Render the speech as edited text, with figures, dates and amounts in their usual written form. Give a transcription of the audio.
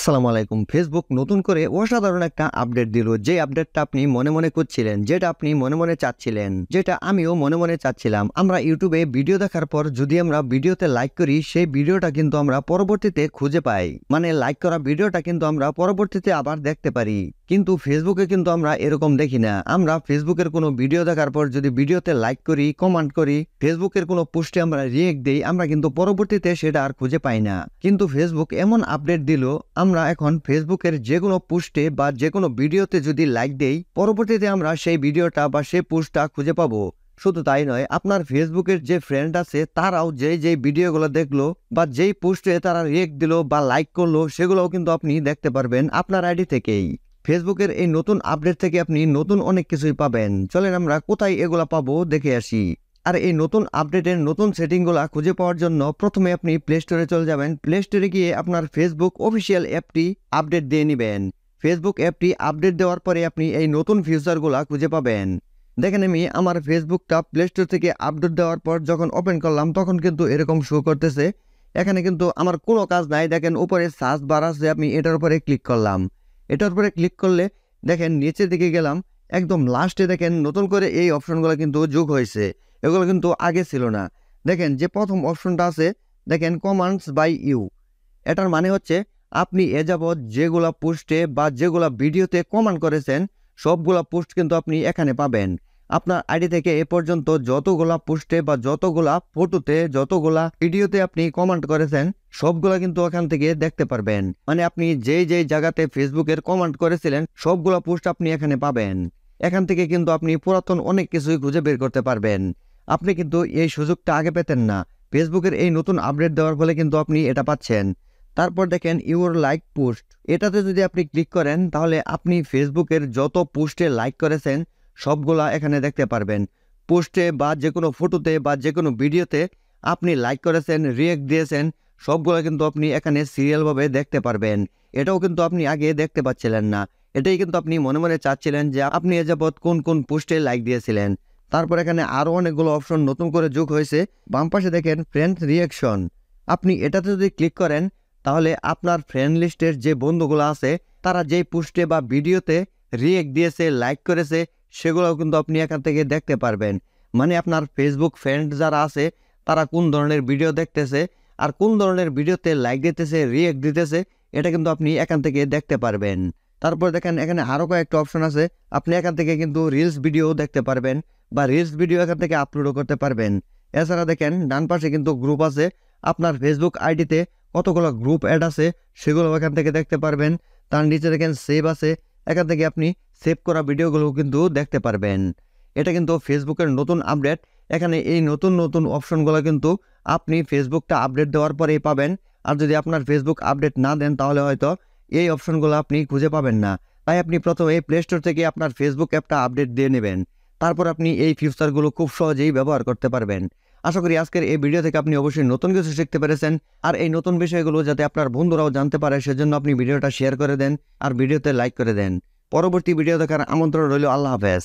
আসসালামু আলাইকুম। ফেসবুক নতুন করে অসাধারণ একটা আপডেট দিল, যে আপডেটটা আপনি মনে মনে করছিলেন, যেটা আপনি মনে মনে চাচ্ছিলেন, যেটা আমিও মনে মনে চাচ্ছিলাম। আমরা ইউটিউবে ভিডিও দেখার পর যদি আমরা ভিডিওতে লাইক করি, সেই ভিডিওটা কিন্তু আমরা পরবর্তীতে খুঁজে পাই। মানে লাইক করা ভিডিওটা কিন্তু আমরা পরবর্তীতে আবার দেখতে পারি। কিন্তু ফেসবুকে কিন্তু আমরা এরকম দেখি না। আমরা ফেসবুকের কোনো ভিডিও দেখার পর যদি ভিডিওতে লাইক করি, কমেন্ট করি, ফেসবুকের কোনো পোস্টে আমরা রিয়েক্ট দেই, আমরা কিন্তু পরবর্তীতে সেটা আর খুঁজে পাই না। কিন্তু ফেসবুক এমন আপডেট দিল, আমরা এখন ফেসবুকের যে কোনো পোস্টে বা যে কোনো ভিডিওতে যদি লাইক দেই, পরবর্তীতে আমরা সেই ভিডিওটা বা সেই পোস্টটা খুঁজে পাবো। শুধু তাই নয়, আপনার ফেসবুকের যে ফ্রেন্ড আছে তারাও যেই ভিডিওগুলো দেখলো বা যেই পোস্টে তারা রিয়েক্ট দিল বা লাইক করলো, সেগুলোও কিন্তু আপনি দেখতে পারবেন আপনার আইডি থেকেই। ফেসবুকের এই নতুন আপডেট থেকে আপনি নতুন অনেক কিছুই পাবেন। চলেন আমরা কোথায় এগুলা পাবো দেখে আসি। আর এই নতুন আপডেটের নতুন সেটিংগুলা খুঁজে পাওয়ার জন্য প্রথমে আপনি প্লে স্টোরে চলে যাবেন। প্লে স্টোরে গিয়ে আপনার ফেসবুক অফিসিয়াল অ্যাপটি আপডেট দিয়ে নেবেন। ফেসবুক অ্যাপটি আপডেট দেওয়ার পরে আপনি এই নতুন ফিচারগুলা খুঁজে পাবেন। দেখেন, আমি আমার ফেসবুকটা প্লে স্টোর থেকে আপডেট দেওয়ার পর যখন ওপেন করলাম, তখন কিন্তু এরকম শো করতেছে। এখানে কিন্তু আমার কোনো কাজ নাই। দেখেন উপরে সার্চ বার আছে, আমি এটার উপরে ক্লিক করলাম। এটার উপরে ক্লিক করলে দেখেন নিচের দিকে গেলাম, একদম লাস্টে দেখেন নতুন করে এই অপশনগুলো কিন্তু যোগ হয়েছে। এগুলো কিন্তু আগে ছিল না। দেখেন যে প্রথম অপশনটা আছে, দেখেন কমেন্টস বাই ইউ। এটার মানে হচ্ছে আপনি এ যাবৎ যেগুলা পোস্টে বা যেগুলা ভিডিওতে কমেন্ট করেছেন, সবগুলা পোস্ট কিন্তু আপনি এখানে পাবেন। আপনার আইডি থেকে এ পর্যন্ত যতগুলা পোস্টে বা যতগুলা ফটোতে, যতগুলা ভিডিওতে আপনি কমেন্ট করেছেন, সবগুলা কিন্তু এখান থেকে দেখতে পারবেন। মানে আপনি যেই জায়গাতে ফেসবুকের কমেন্ট করেছিলেন, সবগুলা পোস্ট আপনি এখানে পাবেন। এখান থেকে কিন্তু আপনি পুরাতন অনেক কিছুই খুঁজে বের করতে পারবেন। আপনি কিন্তু এই সুযোগটা আগে পেতেন না। ফেসবুকের এই নতুন আপডেট দেওয়ার ফলে কিন্তু আপনি এটা পাচ্ছেন। তারপর দেখেন ইউর লাইক পোস্ট, এটাতে যদি আপনি ক্লিক করেন, তাহলে আপনি ফেসবুকের যত পোস্টে লাইক করেছেন সবগুলা এখানে দেখতে পারবেন। পোস্টে বা যে কোনো ফটোতে বা যে কোনো ভিডিওতে আপনি লাইক করেছেন, রিয়েক্ট দিয়েছেন, সবগুলা কিন্তু আপনি এখানে সিরিয়ালভাবে দেখতে পারবেন। এটাও কিন্তু আপনি আগে দেখতে পাচ্ছিলেন না। এটাই কিন্তু আপনি মনে মনে চাচ্ছিলেন যে আপনি এ যাবৎ কোন কোন পোস্টে লাইক দিয়েছিলেন। তারপর এখানে আরও অনেকগুলো অপশন নতুন করে যোগ হয়েছে। বাম পাশে দেখেন ফ্রেন্ড রিয়াকশন। আপনি এটাতে যদি ক্লিক করেন, তাহলে আপনার ফ্রেন্ড লিস্টের যে বন্ধুগুলো আছে, তারা যেই পোস্টে বা ভিডিওতে রিয়েক্ট দিয়েছে, লাইক করেছে, সেগুলোও কিন্তু আপনি এখান থেকে দেখতে পারবেন। মানে আপনার ফেসবুক ফ্রেন্ড যারা আছে, তারা কোন ধরনের ভিডিও দেখতেছে আর কোন ধরনের ভিডিওতে লাইক দিতেছে, রিয়েক্ট দিতেছে, এটা কিন্তু আপনি এখান থেকে দেখতে পারবেন। তারপর দেখেন এখানে আরও কয়েকটা অপশন আছে। আপনি এখান থেকে কিন্তু রিলস ভিডিও দেখতে পারবেন বা রিলস ভিডিও এখান থেকে আপলোডও করতে পারবেন। এছাড়া দেখেন ডান পাশে কিন্তু গ্রুপ আছে। আপনার ফেসবুক আইডিতে কতগুলো গ্রুপ অ্যাড আছে, সেগুলো এখান থেকে দেখতে পারবেন। তার নিচে দেখেন সেভ আছে, এখান থেকে আপনি সেভ করা ভিডিওগুলো কিন্তু দেখতে পারবেন। এটা কিন্তু ফেসবুকের নতুন আপডেট। এখানে এই নতুন নতুন অপশনগুলো কিন্তু আপনি ফেসবুকটা আপডেট দেওয়ার পরেই পাবেন। আর যদি আপনার ফেসবুক আপডেট না দেন, তাহলে হয়তো এই অপশনগুলো আপনি খুঁজে পাবেন না। তাই আপনি প্রথমে প্লে স্টোর থেকে আপনার ফেসবুক অ্যাপটা আপডেট দিয়ে নেবেন। তারপর আপনি এই ফিচারগুলো খুব সহজেই ব্যবহার করতে পারবেন। আশা করি আজকের এই ভিডিও থেকে আপনি অবশ্যই নতুন কিছু শিখতে পেরেছেন। আর এই নতুন বিষয়গুলো যাতে আপনার বন্ধুরাও জানতে পারে, সেজন্য আপনি ভিডিওটা শেয়ার করে দেন আর ভিডিওতে লাইক করে দেন। পরবর্তী ভিডিও দেখার আমন্ত্রণ রইল। আল্লাহ হাফেজ।